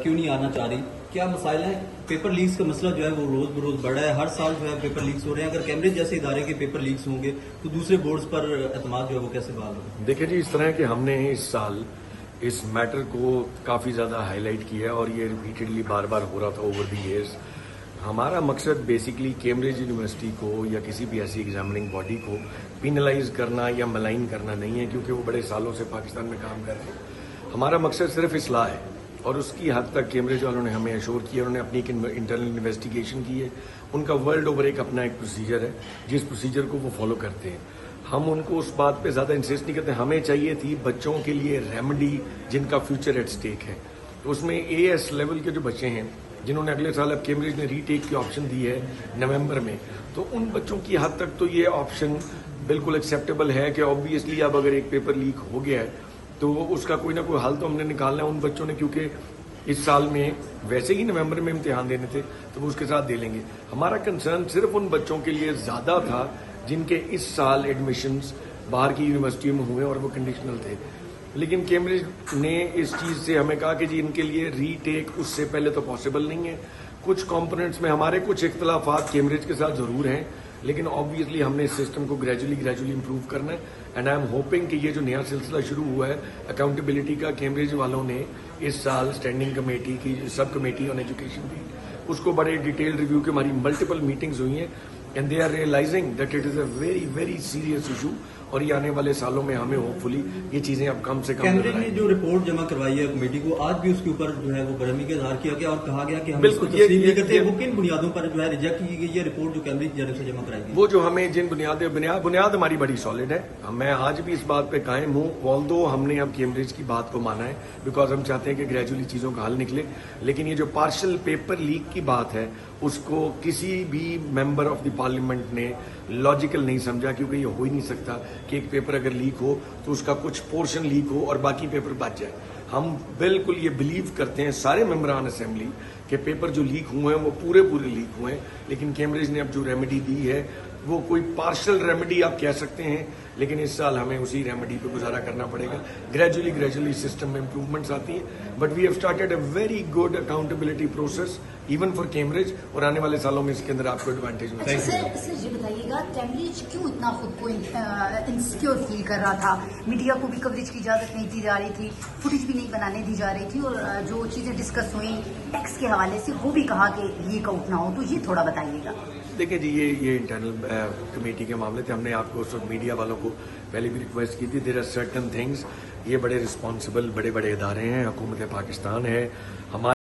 کیوں نہیں آنا چاہ رہی؟ کیا مسائل ہیں؟ پیپر لیکس کا مسئلہ جو ہے وہ روز بروز بڑھا ہے، ہر سال جو ہے پیپر لیکس ہو رہے ہیں. اگر کیمبرج جیسے ادارے کے پیپر لیکس ہوں گے تو دوسرے بورڈز پر اعتماد جو ہے وہ کیسے بحال ہوگا؟ دیکھیں جی، اس طرح ہے کہ ہم نے اس سال اس میٹر کو کافی زیادہ ہائی لائٹ کیا ہے اور یہ ریپیٹڈلی بار بار ہو رہا تھا اوور دی ایئرز. ہمارا مقصد بیسیکلی کیمبرج یونیورسٹی کو یا کسی بھی ایسی ایگزامننگ باڈی کو پینلائز کرنا یا ملائن کرنا نہیں ہے، کیونکہ وہ بڑے سالوں سے پاکستان میں کام کر رہے ہیں. ہمارا مقصد صرف اصلاح ہے اور اس کی حد تک کیمبرج والوں نے ہمیں ایشور کیا. انہوں نے اپنی ایک انٹرنل انویسٹیگیشن کی ہے. ان کا ورلڈ اوور ایک اپنا ایک پروسیجر ہے جس پروسیجر کو وہ فالو کرتے ہیں. ہم ان کو اس بات پہ زیادہ انسسٹ نہیں کرتے. ہمیں چاہیے تھی بچوں کے لیے ریمیڈی جن کا فیوچر ایٹ سٹیک ہے. تو اس میں اے ایس لیول کے جو بچے ہیں جنہوں نے اگلے سال اب کیمبرج نے ری ٹیک کی آپشن دی ہے نومبر میں، تو ان بچوں کی حد تک تو یہ آپشن بالکل ایکسیپٹیبل ہے کہ آبویسلی اب اگر ایک پیپر لیک ہو گیا ہے تو اس کا کوئی نہ کوئی حل تو ہم نے نکالنا ہے. ان بچوں نے کیونکہ اس سال میں ویسے ہی نومبر میں امتحان دینے تھے تو وہ اس کے ساتھ دے لیں گے. ہمارا کنسرن صرف ان بچوں کے لیے زیادہ تھا جن کے اس سال ایڈمیشنز باہر کی یونیورسٹیوں میں ہوئے اور وہ کنڈیشنل تھے. لیکن کیمبرج نے اس چیز سے ہمیں کہا کہ جی ان کے لیے ری ٹیک اس سے پہلے تو پاسبل نہیں ہے. کچھ کمپوننٹس میں ہمارے کچھ اختلافات کیمبرج کے ساتھ ضرور ہیں، لیکن آبویسلی ہم نے اس سسٹم کو گریجولی امپروو کرنا ہے. اینڈ آئی ایم ہوپنگ کہ یہ جو نیا سلسلہ شروع ہوا ہے اکاؤنٹیبلٹی کا، کیمبرج والوں نے اس سال اسٹینڈنگ کمیٹی کی سب کمیٹی آن ایجوکیشن کی اس کو بڑے ڈیٹیل ریویو کی ہماری ملٹیپل میٹنگز ہوئی ہیں. And they are realising that it is a very very serious issue اور یہ آنے والے سالوں میں ہمیں ہوپ فلی یہ چیزیں اب کم سے کم. کیمبرج نے جو رپورٹ جمع کروائی ہے کمیٹی کو، آج بھی اس کے اوپر جو ہے وہ برہمی کا اظہار کیا گیا اور کہا گیا کہ ہم اس کو تسلیم نہیں کرتے. وہ کن بنیادوں پر جو ہے ریجیکٹ کی گئی یہ رپورٹ جو کیمبرج جانب سے جمع کرائی گئی؟ وہ جو ہمیں جن بنیاد ہماری بڑی سالڈ ہے. میں آج بھی اس بات پہ قائم ہوں، آلدو ہم نے اب کیمبرج کی بات کو مانا ہے بیکاز ہم چاہتے ہیں کہ گریجولی چیزوں کا حل نکلے. لیکن یہ جو پارشل پیپر لیک کی بات ہے اس کو کسی بھی ممبر آف دی پارلیمنٹ نے لاجیکل نہیں سمجھا، کیونکہ یہ ہو ہی نہیں سکتا کہ ایک پیپر اگر لیک ہو تو اس کا کچھ پورشن لیک ہو اور باقی پیپر بچ جائے. ہم بالکل یہ بلیو کرتے ہیں سارے ممبران اسمبلی کہ پیپر جو لیک ہوئے ہیں وہ پورے لیک ہوئے ہیں. لیکن کیمبرج نے اب جو ریمیڈی دی ہے وہ کوئی پارشل ریمیڈی آپ کہہ سکتے ہیں، لیکن اس سال ہمیں اسی ریمیڈی پہ گزارا کرنا پڑے گا. گریجولی سسٹم میں امپروومنٹس آتی ہیں، but we have started a very good accountability process even for Cambridge اور آنے والے سالوں میں اس کے اندر آپ کو ایڈوانٹیج ملے گا. سر یہ بتائیے گا کیمبرج کیوں اتنا خود کو انسیکیور فیل کر رہا تھا؟ میڈیا کو بھی کوریج کی اجازت نہیں دی جا رہی تھی، فوٹیج بھی نہیں بنانے دی جا رہی تھی، اور جو چیزیں ڈسکس ہوئی ٹیکس کے حوالے سے وہ بھی کہا کہ لیک آؤٹ نہ ہو. تو یہ تھوڑا بتائیے گا. دیکھیں جی، یہ انٹرنل کمیٹی کے معاملے تھے. ہم نے آپ کو اس وقت میڈیا والوں کو پہلے بھی ریکویسٹ کی تھی. There are certain things. یہ بڑے رسپانسبل بڑے ادارے ہیں، حکومت پاکستان ہے. ہمارے